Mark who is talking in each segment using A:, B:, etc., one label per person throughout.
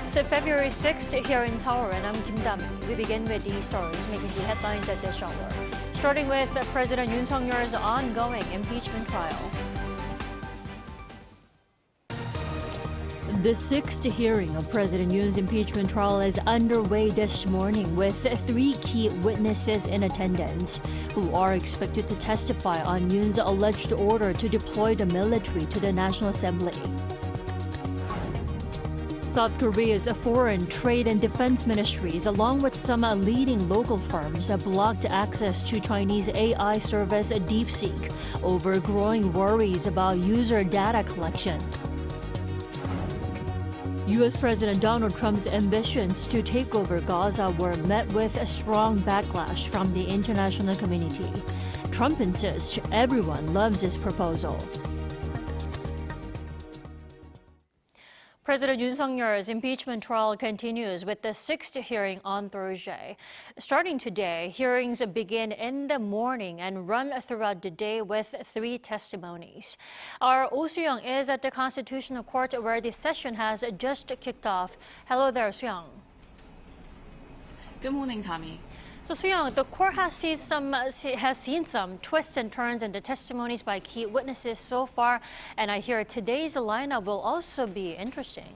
A: It's February 6th here in Seoul, and I'm Kim Dam. We begin with these stories making the headlines at this hour. Starting with President Yoon Suk-yeol's ongoing impeachment trial. The sixth hearing of President Yoon's impeachment trial is underway this morning with three key witnesses in attendance who are expected to testify on Yoon's alleged order to deploy the military to the National Assembly. South Korea's foreign trade and defense ministries, along with some leading local firms, blocked access to Chinese AI service DeepSeek over growing worries about user data collection. U.S. President Donald Trump's ambitions to take over Gaza were met with a strong backlash from the international community. Trump insists everyone loves his proposal. President Yoon Suk-yeol's impeachment trial continues with the sixth hearing on Thursday. Starting today, hearings begin in the morning and run throughout the day with three testimonies. Our Oh Soo-young is at the Constitutional Court where the session has just kicked off. Hello there, Soo-young.
B: Good morning, Tammy.
A: So, Soo-young, the court has seen some twists and turns in the testimonies by key witnesses so far, and I hear today's lineup will also be interesting.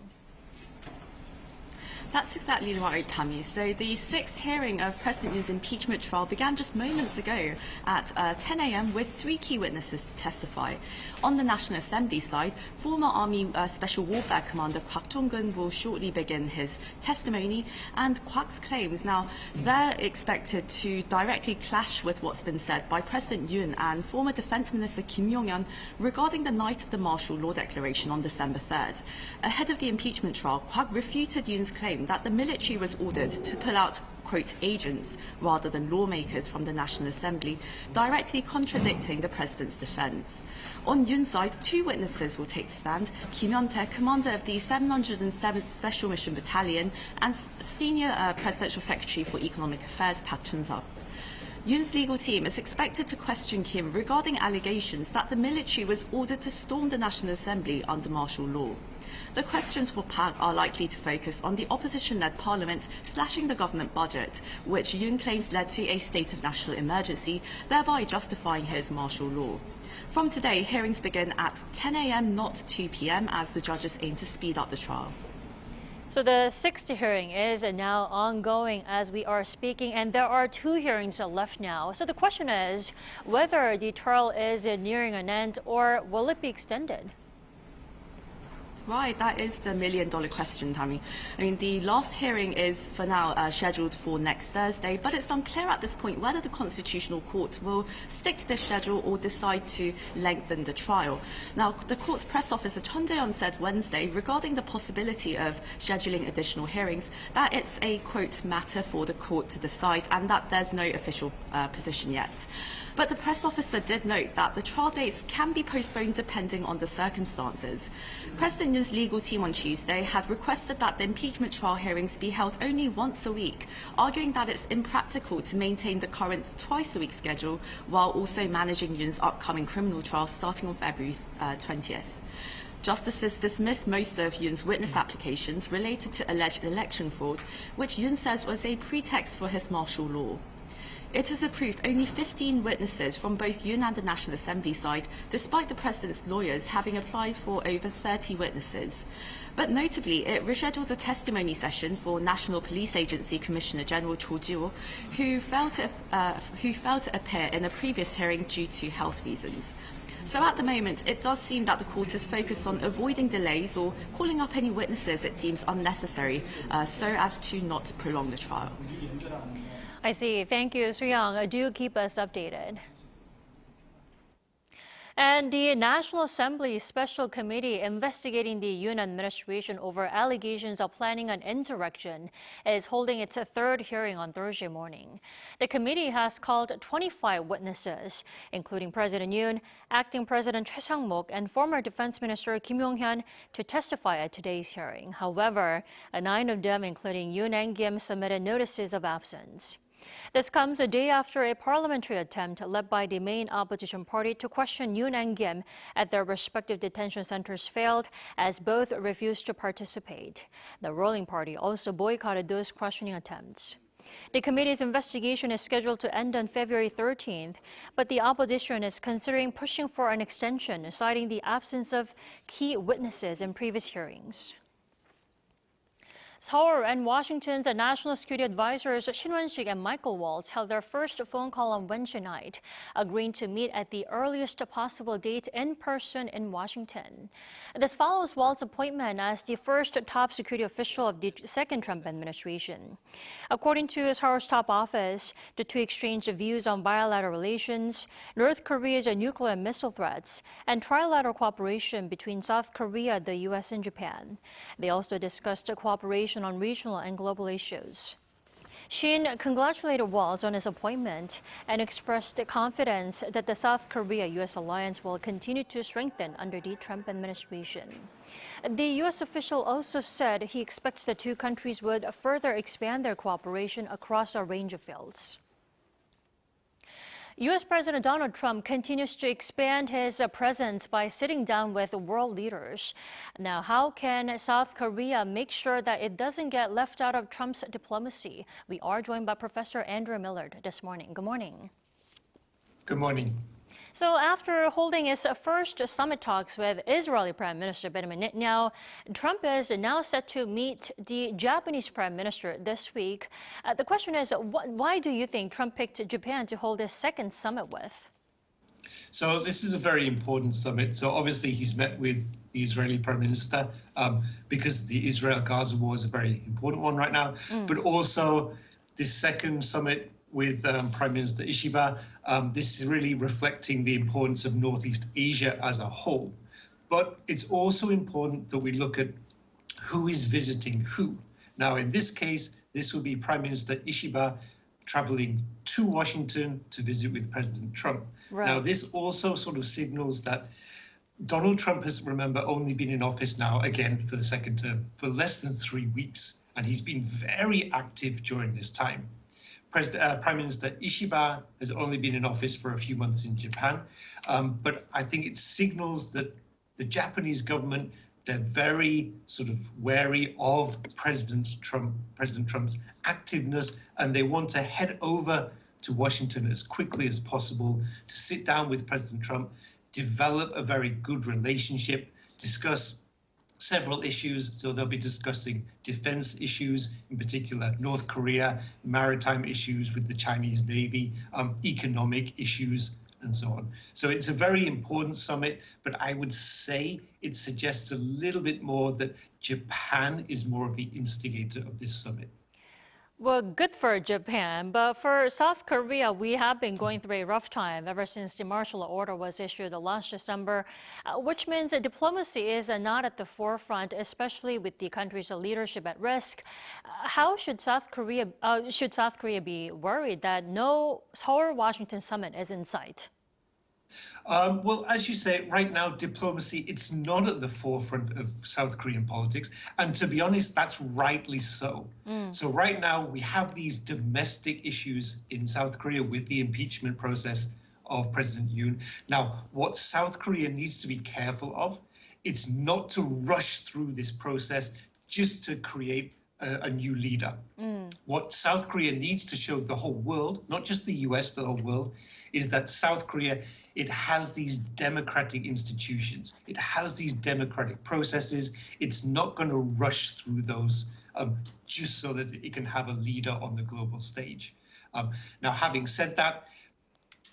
B: That's exactly right, Tammy. So the sixth hearing of President Yoon's impeachment trial began just moments ago at 10 a.m. with three key witnesses to testify. On the National Assembly side, former Army Special Warfare Commander Kwak Jong-gun will shortly begin his testimony, and Kwak's claims, now they're expected to directly clash with what's been said by President Yoon and former Defense Minister Kim Yong-hyun regarding the night of the martial law declaration on December 3rd. Ahead of the impeachment trial, Kwak refuted Yoon's claim that the military was ordered to pull out, quote, agents rather than lawmakers from the National Assembly, directly contradicting the president's defense. On Yoon's side, two witnesses will take the stand: Kim Hyun-tae, commander of the 707th Special Mission Battalion, and senior presidential secretary for economic affairs, Park Chun-seop. Yoon's legal team is expected to question Kim regarding allegations that the military was ordered to storm the National Assembly under martial law. The questions for Park are likely to focus on the opposition-led parliament slashing the government budget, which Yoon claims led to a state of national emergency, thereby justifying his martial law. From today, hearings begin at 10 a.m., not 2 p.m., as the judges aim to speed up the trial.
A: So the sixth hearing is now ongoing as we are speaking, and there are two hearings left now. So the question is whether the trial is nearing an end or will it be extended?
B: Right, that is the million-dollar question, Tammy. I mean, the last hearing is, for now, scheduled for next Thursday, but it's unclear at this point whether the Constitutional Court will stick to this schedule or decide to lengthen the trial. Now, the court's press officer, Chun Dae-yeon, said Wednesday regarding the possibility of scheduling additional hearings that it's a, quote, matter for the court to decide and that there's no official position yet. But the press officer did note that the trial dates can be postponed depending on the circumstances. President Yoon's legal team on Tuesday had requested that the impeachment trial hearings be held only once a week, arguing that it's impractical to maintain the current twice-a-week schedule while also managing Yoon's upcoming criminal trial starting on February 20th. Justices dismissed most of Yoon's witness applications related to alleged election fraud, which Yoon says was a pretext for his martial law. It has approved only 15 witnesses from both Yoon and the National Assembly side, despite the president's lawyers having applied for over 30 witnesses. But notably, it rescheduled a testimony session for National Police Agency Commissioner General Cho Ji-woo, who failed to appear in a previous hearing due to health reasons. So at the moment, it does seem that the court is focused on avoiding delays or calling up any witnesses it deems unnecessary, so as to not prolong the trial.
A: I see. Thank you, Soo-young. Do keep us updated. And the National Assembly Special Committee investigating the Yoon administration over allegations of planning an insurrection is holding its third hearing on Thursday morning. The committee has called 25 witnesses, including President Yoon, Acting President Choi Sang-mok, and former Defense Minister Kim Yong-hyun, to testify at today's hearing. However, 9 of them, including Yoon and Kim, submitted notices of absence. This comes a day after a parliamentary attempt led by the main opposition party to question Yoon and Kim at their respective detention centers failed, as both refused to participate. The ruling party also boycotted those questioning attempts. The committee's investigation is scheduled to end on February 13th, but the opposition is considering pushing for an extension, citing the absence of key witnesses in previous hearings. Seoul and Washington's national security advisors Shin Won-sik and Michael Waltz held their first phone call on Wednesday night, agreeing to meet at the earliest possible date in person in Washington. This follows Waltz's appointment as the first top security official of the second Trump administration. According to Seoul's top office, the two exchanged views on bilateral relations, North Korea's nuclear and missile threats, and trilateral cooperation between South Korea, the U.S., and Japan. They also discussed cooperation on regional and global issues. Shin congratulated Waltz on his appointment and expressed confidence that the South Korea-U.S. alliance will continue to strengthen under the Trump administration. The U.S. official also said he expects the two countries would further expand their cooperation across a range of fields. U.S. President Donald Trump continues to expand his presence by sitting down with world leaders. Now, how can South Korea make sure that it doesn't get left out of Trump's diplomacy? We are joined by Professor Andrew Millard this morning. Good morning.
C: Good morning.
A: So after holding his first summit talks with Israeli Prime Minister Benjamin Netanyahu, Trump is now set to meet the Japanese Prime Minister this week. The question is, why do you think Trump picked Japan to hold his second summit with?
C: So this is a very important summit. So obviously he's met with the Israeli Prime Minister because the Israel-Gaza war is a very important one right now. But also this second summit with Prime Minister Ishiba, this is really reflecting the importance of Northeast Asia as a whole. But it's also important that we look at who is visiting who. Now, in this case, this will be Prime Minister Ishiba traveling to Washington to visit with President Trump. Right. Now, this also sort of signals that Donald Trump has, remember, only been in office now, again, for the second term, for less than 3 weeks. And he's been very active during this time. Prime Minister Ishiba has only been in office for a few months in Japan, but I think it signals that the Japanese government, they're very sort of wary of President Trump's activeness, and they want to head over to Washington as quickly as possible to sit down with President Trump, develop a very good relationship, discuss several issues. So they'll be discussing defense issues, in particular North Korea, maritime issues with the Chinese Navy, economic issues, and so on. So it's a very important summit, but I would say it suggests a little bit more that Japan is more of the instigator of this summit.
A: Well, good for Japan, but for South Korea, we have been going through a rough time ever since the martial law order was issued last December, which means that diplomacy is not at the forefront, especially with the country's leadership at risk. How should South Korea be worried that no Seoul-Washington summit is in sight?
C: Well, as you say, right now, diplomacy, it's not at the forefront of South Korean politics. And to be honest, that's rightly so. So right now, we have these domestic issues in South Korea with the impeachment process of President Yoon. Now, what South Korea needs to be careful of, it's not to rush through this process just to create a new leader. What South Korea needs to show the whole world, not just the US, but the whole world, is that South Korea, it has these democratic institutions. It has these democratic processes. It's not going to rush through those just so that it can have a leader on the global stage. Now, having said that,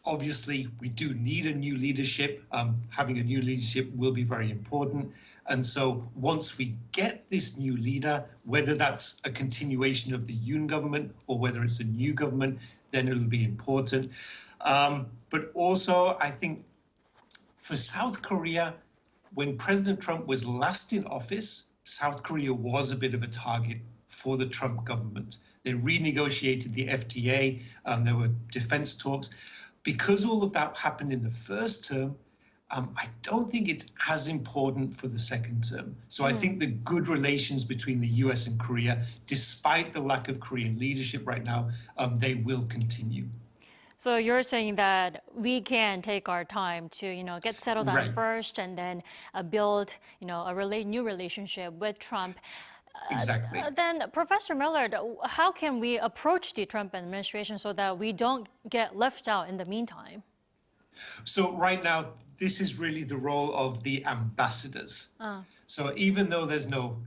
C: obviously, we do need a new leadership. Having a new leadership will be very important. And so once we get this new leader, whether that's a continuation of the Yoon government or whether it's a new government, then it'll be important. But also, I think for South Korea, when President Trump was last in office, South Korea was a bit of a target for the Trump government. They renegotiated the FTA. There were defense talks. Because all of that happened in the first term, I don't think it's as important for the second term. So I think the good relations between the US and Korea, despite the lack of Korean leadership right now, they will continue.
A: So you're saying that we can take our time to, get settled down
C: Right.
A: first and then build, a new relationship with Trump.
C: Exactly.
A: Then, Professor Millard, how can we approach the Trump administration so that we don't get left out in the meantime?
C: So right now, this is really the role of the ambassadors. So even though there's no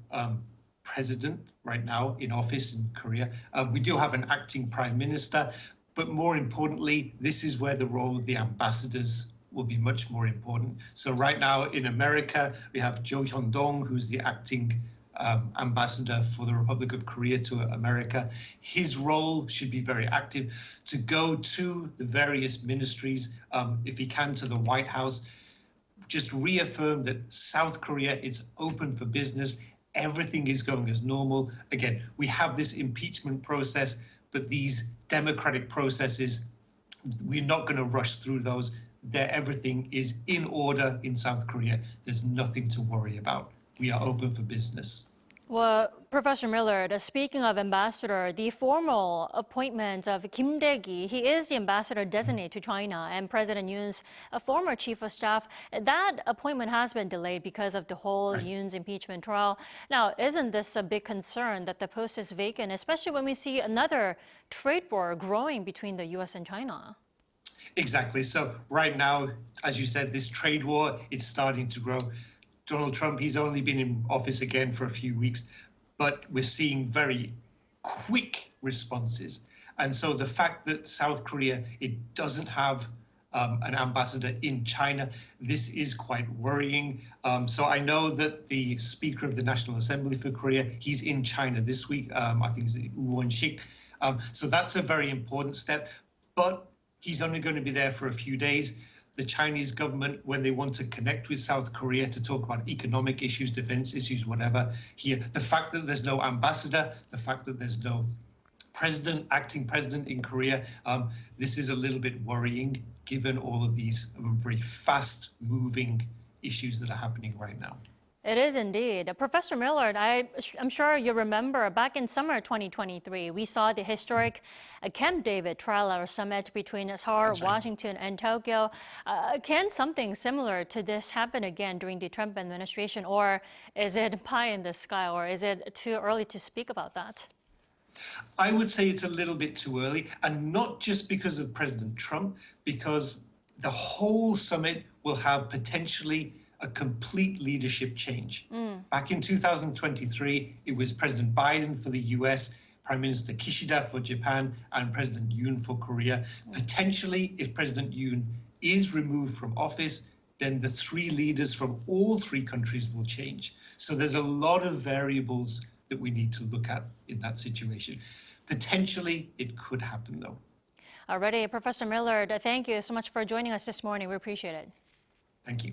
C: president right now in office in Korea, we do have an acting prime minister. But more importantly, this is where the role of the ambassadors will be much more important. So right now in America, we have Jo Hyun-dong, who's the acting ambassador for the Republic of Korea to America. His role should be very active to go to the various ministries, if he can, to the White House, just reaffirm that South Korea is open for business. Everything is going as normal. Again, we have this impeachment process, but these democratic processes, we're not going to rush through those. Everything is in order in South Korea. There's nothing to worry about. We are open for business.
A: Well, Professor Millard, speaking of ambassador, the formal appointment of Kim Dae-gi, he is the ambassador designate to China, and President Yoon's former chief of staff, that appointment has been delayed because of the whole Yoon's impeachment trial. Now, isn't this a big concern that the post is vacant, especially when we see another trade war growing between the U.S. and China?
C: Exactly. So right now, as you said, this trade war is starting to grow. Donald Trump, he's only been in office again for a few weeks, but we're seeing very quick responses. And so the fact that South Korea, it doesn't have an ambassador in China, this is quite worrying. So I know that the Speaker of the National Assembly for Korea, he's in China this week. I think it's Woon-sik. So that's a very important step, but he's only going to be there for a few days. The Chinese government, when they want to connect with South Korea to talk about economic issues, defense issues, whatever, here, the fact that there's no ambassador, the fact that there's no acting president in Korea, this is a little bit worrying given all of these very fast moving issues that are happening right now.
A: It is indeed. Professor Millard, I'm sure you remember back in summer 2023, we saw the historic Camp David trilateral summit between Seoul, Washington, and Tokyo. Can something similar to this happen again during the Trump administration, or is it pie in the sky, or is it too early to speak about that?
C: I would say it's a little bit too early, and not just because of President Trump, because the whole summit will have potentially a complete leadership change. Back in 2023, it was President Biden for the US, Prime Minister Kishida for Japan, and President Yoon for Korea. Potentially, if President Yoon is removed from office, then the three leaders from all three countries will change. So there's a lot of variables that we need to look at in that situation. Potentially, it could happen, though.
A: Alrighty, Professor Millard, thank you so much for joining us this morning. We appreciate it.
C: Thank you.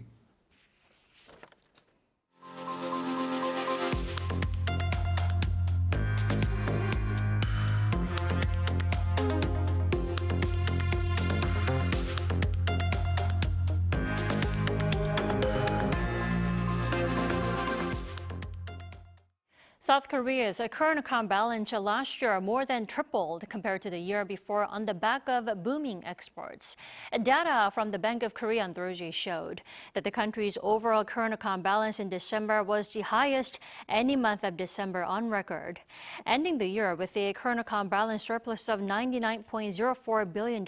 A: South Korea's current account balance last year more than tripled compared to the year before on the back of booming exports. Data from the Bank of Korea on Thursday showed that the country's overall current account balance in December was the highest any month of December on record, ending the year with a current account balance surplus of $99.04 billion.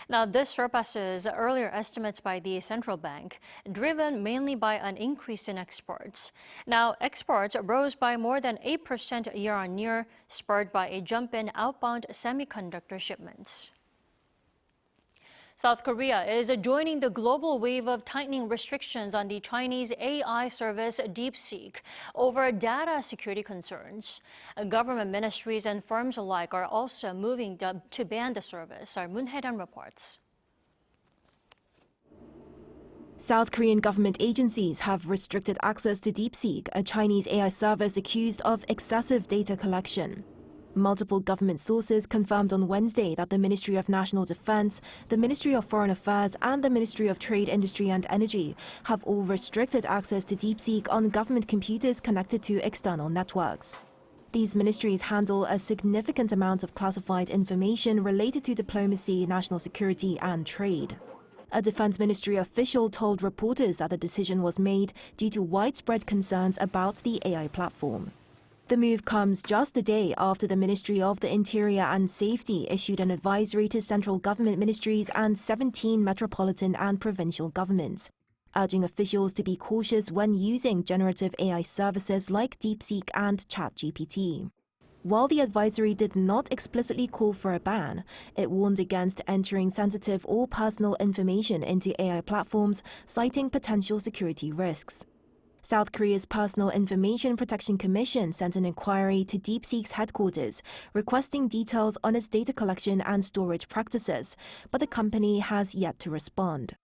A: Now, this surpasses earlier estimates by the central bank, driven mainly by an increase in exports. Now, exports rose by more than 8% year-on-year, spurred by a jump in outbound semiconductor shipments. South Korea is joining the global wave of tightening restrictions on the Chinese AI service DeepSeek over data security concerns. Government ministries and firms alike are also moving to ban the service. Our Moon Hae-dan reports.
D: South Korean government agencies have restricted access to DeepSeek, a Chinese AI service accused of excessive data collection. Multiple government sources confirmed on Wednesday that the Ministry of National Defense, the Ministry of Foreign Affairs and the Ministry of Trade, Industry and Energy have all restricted access to DeepSeek on government computers connected to external networks. These ministries handle a significant amount of classified information related to diplomacy, national security and trade. A Defense Ministry official told reporters that the decision was made due to widespread concerns about the AI platform. The move comes just a day after the Ministry of the Interior and Safety issued an advisory to central government ministries and 17 metropolitan and provincial governments, urging officials to be cautious when using generative AI services like DeepSeek and ChatGPT. While the advisory did not explicitly call for a ban, it warned against entering sensitive or personal information into AI platforms, citing potential security risks. South Korea's Personal Information Protection Commission sent an inquiry to DeepSeek's headquarters, requesting details on its data collection and storage practices, but the company has yet to respond.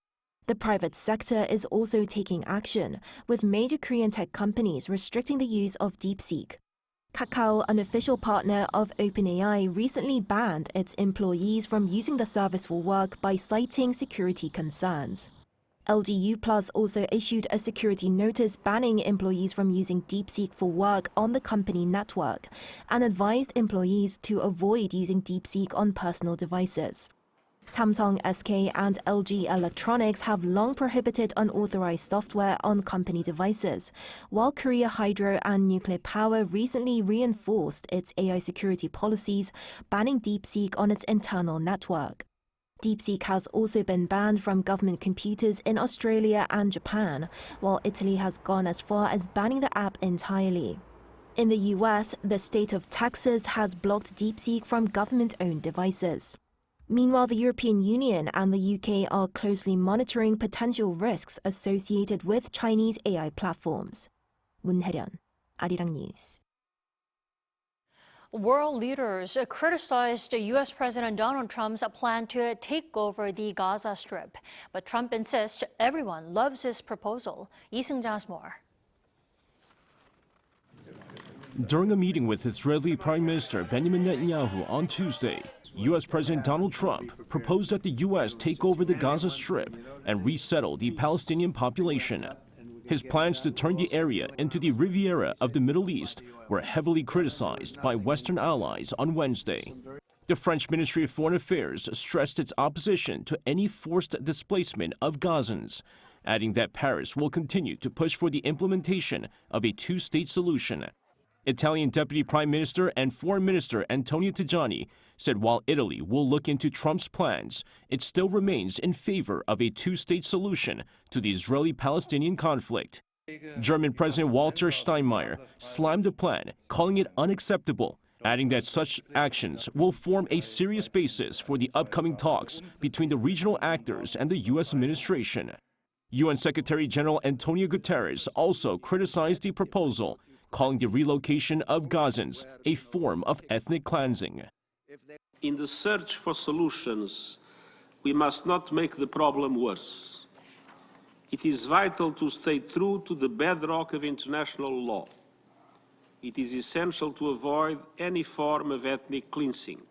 D: The private sector is also taking action, with major Korean tech companies restricting the use of DeepSeek. Kakao, an official partner of OpenAI, recently banned its employees from using the service for work by citing security concerns. LGU Plus also issued a security notice banning employees from using DeepSeek for work on the company network and advised employees to avoid using DeepSeek on personal devices. Samsung, SK and LG Electronics have long prohibited unauthorized software on company devices, while Korea Hydro and Nuclear Power recently reinforced its AI security policies, banning DeepSeek on its internal network. DeepSeek has also been banned from government computers in Australia and Japan, while Italy has gone as far as banning the app entirely. In the US, the state of Texas has blocked DeepSeek from government-owned devices. Meanwhile, the European Union and the UK are closely monitoring potential risks associated with Chinese AI platforms. 문혜련, Arirang News.
A: World leaders criticized U.S. President Donald Trump's plan to take over the Gaza Strip. But Trump insists everyone loves his proposal. Lee Seung-ja has more.
E: During a meeting with Israeli Prime Minister Benjamin Netanyahu on Tuesday, U.S. President Donald Trump proposed that the U.S. take over the Gaza Strip and resettle the Palestinian population. His plans to turn the area into the Riviera of the Middle East were heavily criticized by Western allies on Wednesday. The French Ministry of Foreign Affairs stressed its opposition to any forced displacement of Gazans, adding that Paris will continue to push for the implementation of a two-state solution. Italian Deputy Prime Minister and Foreign Minister Antonio Tajani said while Italy will look into Trump's plans, it still remains in favor of a two-state solution to the Israeli-Palestinian conflict. German President Walter Steinmeier slammed the plan, calling it unacceptable, adding that such actions will form a serious basis for the upcoming talks between the regional actors and the U.S. administration. UN Secretary General Antonio Guterres also criticized the proposal, calling the relocation of Gazans a form of ethnic cleansing.
F: In the search for solutions, we must not make the problem worse. It is vital to stay true to the bedrock of international law. It is essential to avoid any form of ethnic cleansing.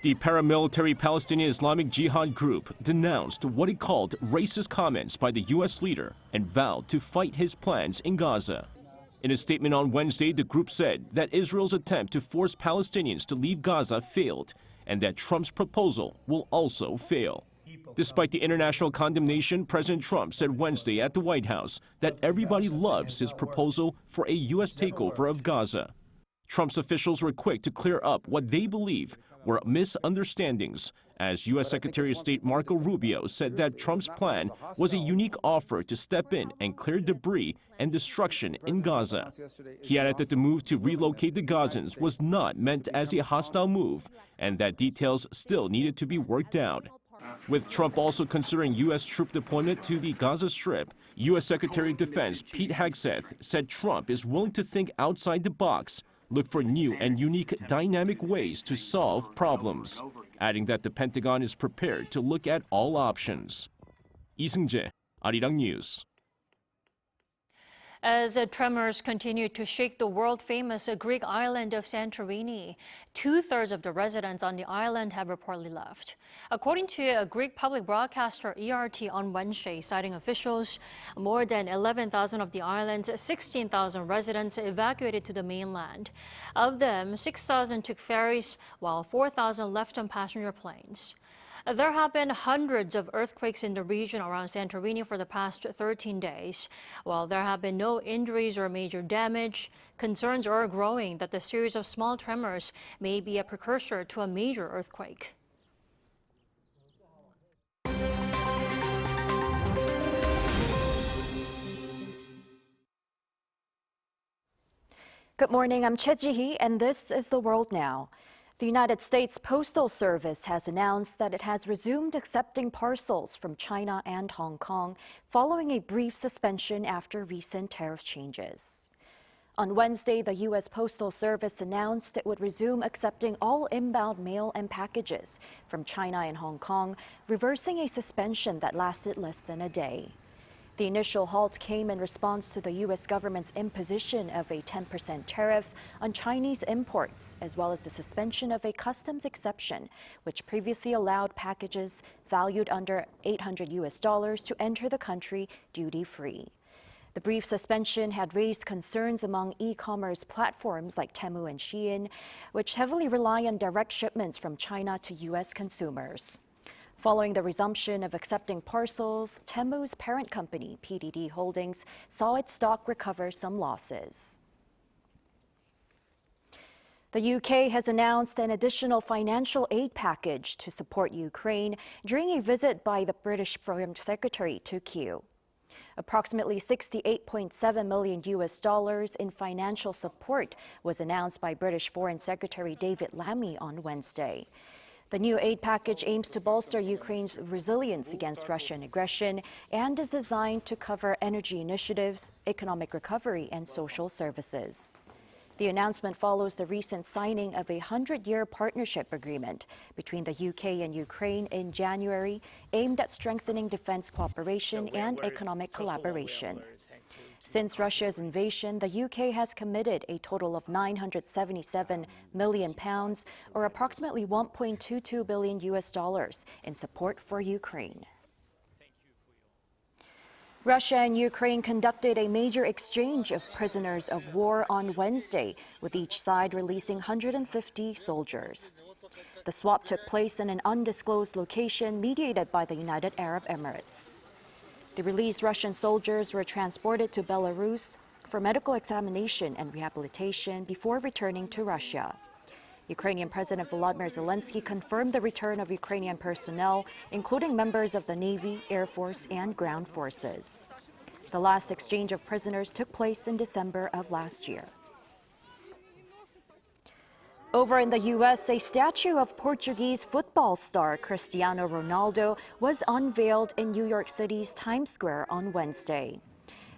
E: The paramilitary Palestinian Islamic Jihad group denounced what it called racist comments by the U.S. leader and vowed to fight his plans in Gaza. In a statement on Wednesday, the group said that Israel's attempt to force Palestinians to leave Gaza failed and that Trump's proposal will also fail. Despite the international condemnation, President Trump said Wednesday at the White House that everybody loves his proposal for a U.S. takeover of Gaza. Trump's officials were quick to clear up what they believe were misunderstandings, as U.S. Secretary of State Marco Rubio said that Trump's plan was a unique offer to step in and clear debris and destruction in Gaza. He added that the move to relocate the Gazans was not meant as a hostile move and that details still needed to be worked out. With Trump also considering U.S. troop deployment to the Gaza Strip, U.S. Secretary of Defense Pete Hegseth said Trump is willing to think outside the box, look for new and unique dynamic ways to solve problems, adding that the Pentagon is prepared to look at all options. Lee Seung-ja, Arirang News.
A: As tremors continue to shake the world-famous Greek island of Santorini, 2/3 of the residents on the island have reportedly left. According to a Greek public broadcaster ERT on Wednesday, citing officials, more than 11,000 of the island's 16,000 residents evacuated to the mainland. Of them, 6,000 took ferries, while 4,000 left on passenger planes. There have been hundreds of earthquakes in the region around Santorini for the past 13 days. While there have been no injuries or major damage, concerns are growing that the series of small tremors may be a precursor to a major earthquake.
G: Good morning, I'm Choi Ji-hee, and this is The World Now. The United States Postal Service has announced that it has resumed accepting parcels from China and Hong Kong following a brief suspension after recent tariff changes. On Wednesday, the U.S. Postal Service announced it would resume accepting all inbound mail and packages from China and Hong Kong, reversing a suspension that lasted less than a day. The initial halt came in response to the U.S. government's imposition of a 10% tariff on Chinese imports, as well as the suspension of a customs exception, which previously allowed packages valued under $800 to enter the country duty-free. The brief suspension had raised concerns among e-commerce platforms like Temu and Shein, which heavily rely on direct shipments from China to U.S. consumers. Following the resumption of accepting parcels, Temu's parent company, PDD Holdings, saw its stock recover some losses. The UK has announced an additional financial aid package to support Ukraine during a visit by the British Foreign Secretary to Kyiv. Approximately $68.7 million in financial support was announced by British Foreign Secretary David Lammy on Wednesday. The new aid package aims to bolster Ukraine's resilience against Russian aggression and is designed to cover energy initiatives, economic recovery, and social services. The announcement follows the recent signing of a 100-year partnership agreement between the UK and Ukraine in January, aimed at strengthening defense cooperation and economic collaboration. Since Russia's invasion, the UK has committed a total of £977 million, or approximately $1.22 billion in support for Ukraine. Russia and Ukraine conducted a major exchange of prisoners of war on Wednesday, with each side releasing 150 soldiers. The swap took place in an undisclosed location mediated by the United Arab Emirates. The released Russian soldiers were transported to Belarus for medical examination and rehabilitation before returning to Russia. Ukrainian President Volodymyr Zelensky confirmed the return of Ukrainian personnel, including members of the Navy, Air Force, and ground forces. The last exchange of prisoners took place in December of last year. Over in the U.S., a statue of Portuguese football star Cristiano Ronaldo was unveiled in New York City's Times Square on Wednesday.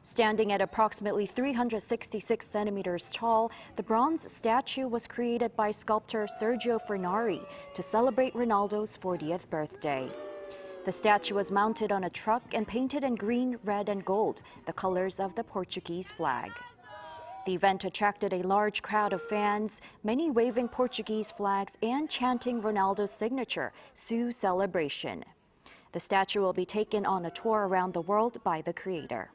G: Standing at approximately 366 centimeters tall, the bronze statue was created by sculptor Sergio Fornari to celebrate Ronaldo's 40th birthday. The statue was mounted on a truck and painted in green, red, and gold, the colors of the Portuguese flag. The event attracted a large crowd of fans, many waving Portuguese flags and chanting Ronaldo's signature, Su Celebration. The statue will be taken on a tour around the world by the creator.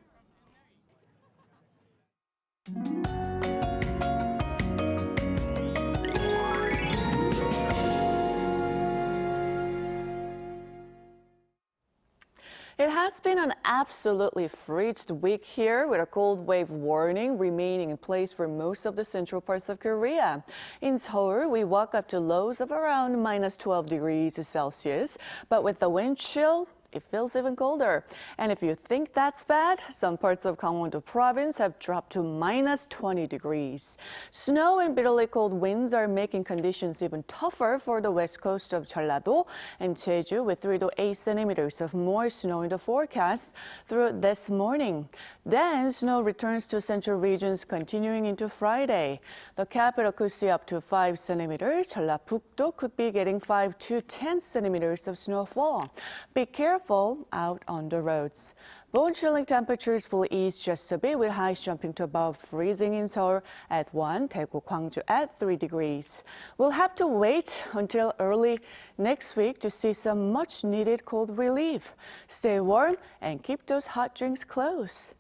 H: It has been an absolutely frigid week here, with a cold wave warning remaining in place for most of the central parts of Korea. In Seoul, we woke up to lows of around -12 degrees Celsius, but with the wind chill, it feels even colder. And if you think that's bad, some parts of Gangwon-do province have dropped to -20 degrees. Snow and bitterly cold winds are making conditions even tougher for the west coast of Jeollado and Jeju, with 3 to 8 centimeters of more snow in the forecast through this morning. Then snow returns to central regions continuing into Friday. The capital could see up to 5 centimeters. Jeollabuk-do could be getting 5 to 10 centimeters of snowfall. Be careful careful out on the roads. Bone-chilling temperatures will ease just a bit, with highs jumping to above freezing in Seoul at 1, Daegu, Gwangju at 3 degrees. We'll have to wait until early next week to see some much-needed cold relief. Stay warm and keep those hot drinks close.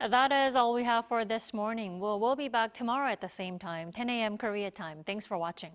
A: That is all we have for this morning. We'll be back tomorrow at the same time, 10 a.m. Korea time. Thanks for watching.